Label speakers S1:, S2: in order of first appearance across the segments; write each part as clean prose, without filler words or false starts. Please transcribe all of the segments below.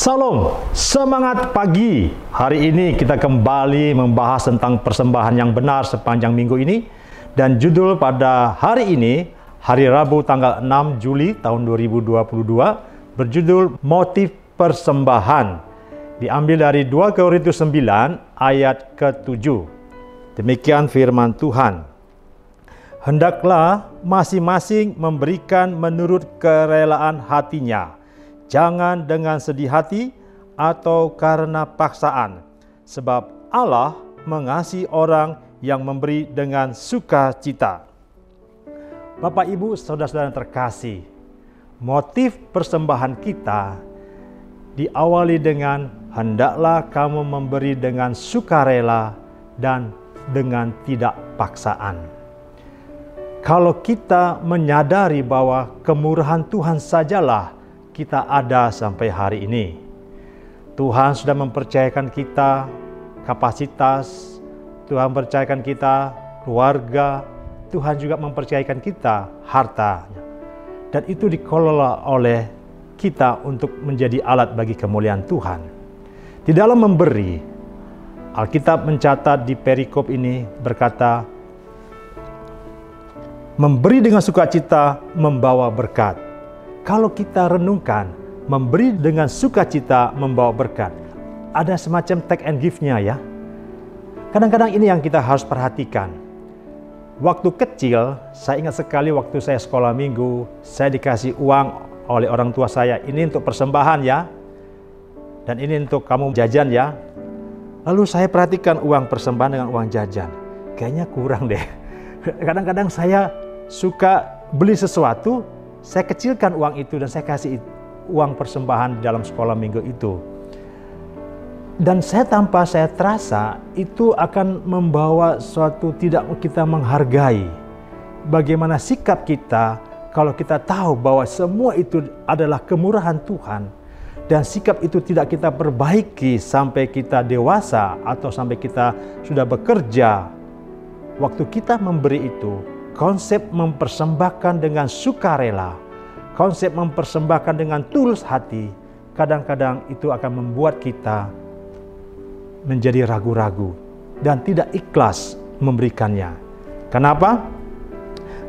S1: Salam, semangat pagi. Hari ini kita kembali membahas tentang persembahan yang benar sepanjang minggu ini. Dan judul pada hari ini, hari Rabu tanggal 6 Juli tahun 2022, berjudul Motif Persembahan. Diambil dari 2 Korintus 9 ayat ke-7. Demikian firman Tuhan. Hendaklah masing-masing memberikan menurut kerelaan hatinya, jangan dengan sedih hati atau karena paksaan, sebab Allah mengasihi orang yang memberi dengan sukacita. Bapak, Ibu, saudara-saudara yang terkasih, motif persembahan kita diawali dengan hendaklah kamu memberi dengan sukarela dan dengan tidak paksaan. Kalau kita menyadari bahwa kemurahan Tuhan sajalah kita ada sampai hari ini. Tuhan sudah mempercayakan kita kapasitas, Tuhan mempercayakan kita keluarga, Tuhan juga mempercayakan kita harta. Dan itu dikelola oleh kita untuk menjadi alat bagi kemuliaan Tuhan. Di dalam memberi, Alkitab mencatat di perikop ini berkata, memberi dengan sukacita membawa berkat. Kalau kita renungkan, memberi dengan sukacita membawa berkat. Ada semacam take and give-nya ya. Kadang-kadang ini yang kita harus perhatikan. Waktu kecil, saya ingat sekali waktu saya sekolah minggu, saya dikasih uang oleh orang tua saya. Ini untuk persembahan ya. Dan ini untuk kamu jajan ya. Lalu saya perhatikan uang persembahan dengan uang jajan. Kayaknya kurang deh. Kadang-kadang saya suka beli sesuatu, saya kecilkan uang itu dan saya kasih uang persembahan di dalam sekolah minggu itu. Dan tanpa saya terasa, itu akan membawa suatu tidak kita menghargai. Bagaimana sikap kita kalau kita tahu bahwa semua itu adalah kemurahan Tuhan. Dan sikap itu tidak kita perbaiki sampai kita dewasa atau sampai kita sudah bekerja. Waktu kita memberi itu, konsep mempersembahkan dengan sukarela, konsep mempersembahkan dengan tulus hati, kadang-kadang itu akan membuat kita menjadi ragu-ragu dan tidak ikhlas memberikannya. Kenapa?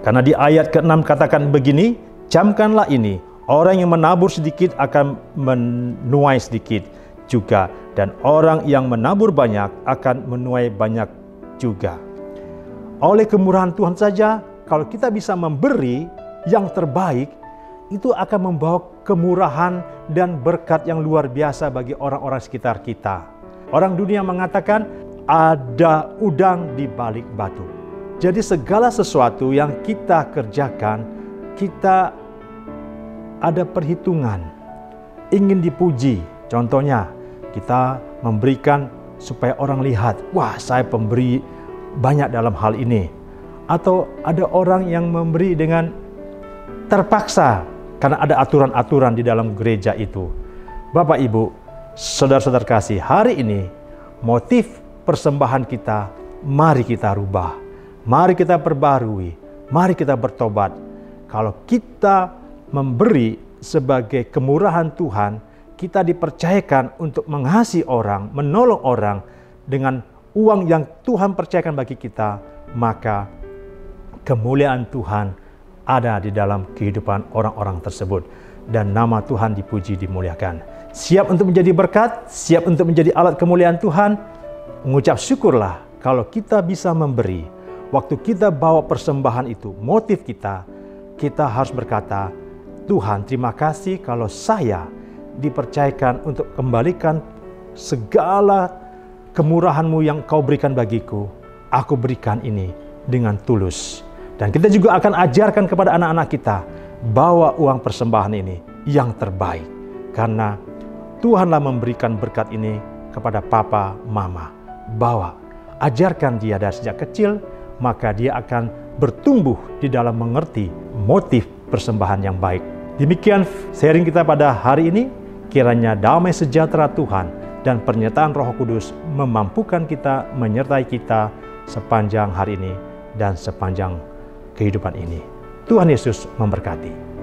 S1: Karena di ayat ke-6 katakan begini, camkanlah ini, orang yang menabur sedikit akan menuai sedikit juga, dan orang yang menabur banyak akan menuai banyak juga. Oleh kemurahan Tuhan saja, kalau kita bisa memberi yang terbaik, itu akan membawa kemurahan dan berkat yang luar biasa bagi orang-orang sekitar kita. Orang dunia mengatakan ada udang di balik batu. Jadi segala sesuatu yang kita kerjakan, kita ada perhitungan, ingin dipuji. Contohnya, kita memberikan supaya orang lihat, wah saya pemberi banyak dalam hal ini. Atau ada orang yang memberi dengan terpaksa karena ada aturan-aturan di dalam gereja itu. Bapak, Ibu, saudara-saudara kasih, hari ini motif persembahan kita, mari kita rubah, mari kita perbarui, mari kita bertobat. Kalau kita memberi sebagai kemurahan Tuhan, kita dipercayakan untuk mengasihi orang, menolong orang dengan uang yang Tuhan percayakan bagi kita, maka kemuliaan Tuhan ada di dalam kehidupan orang-orang tersebut. Dan nama Tuhan dipuji, dimuliakan. Siap untuk menjadi berkat, siap untuk menjadi alat kemuliaan Tuhan. Mengucap syukurlah kalau kita bisa memberi. Waktu kita bawa persembahan itu, motif kita harus berkata, Tuhan terima kasih kalau saya dipercayakan untuk kembalikan segala kemurahan-Mu yang Kau berikan bagiku, aku berikan ini dengan tulus. Dan kita juga akan ajarkan kepada anak-anak kita, bawa uang persembahan ini yang terbaik. Karena Tuhanlah memberikan berkat ini kepada papa, mama. Bawa, ajarkan dia dari sejak kecil, maka dia akan bertumbuh di dalam mengerti motif persembahan yang baik. Demikian sharing kita pada hari ini, kiranya damai sejahtera Tuhan dan pernyataan Roh Kudus memampukan kita, menyertai kita sepanjang hari ini dan sepanjang kehidupan ini. Tuhan Yesus memberkati.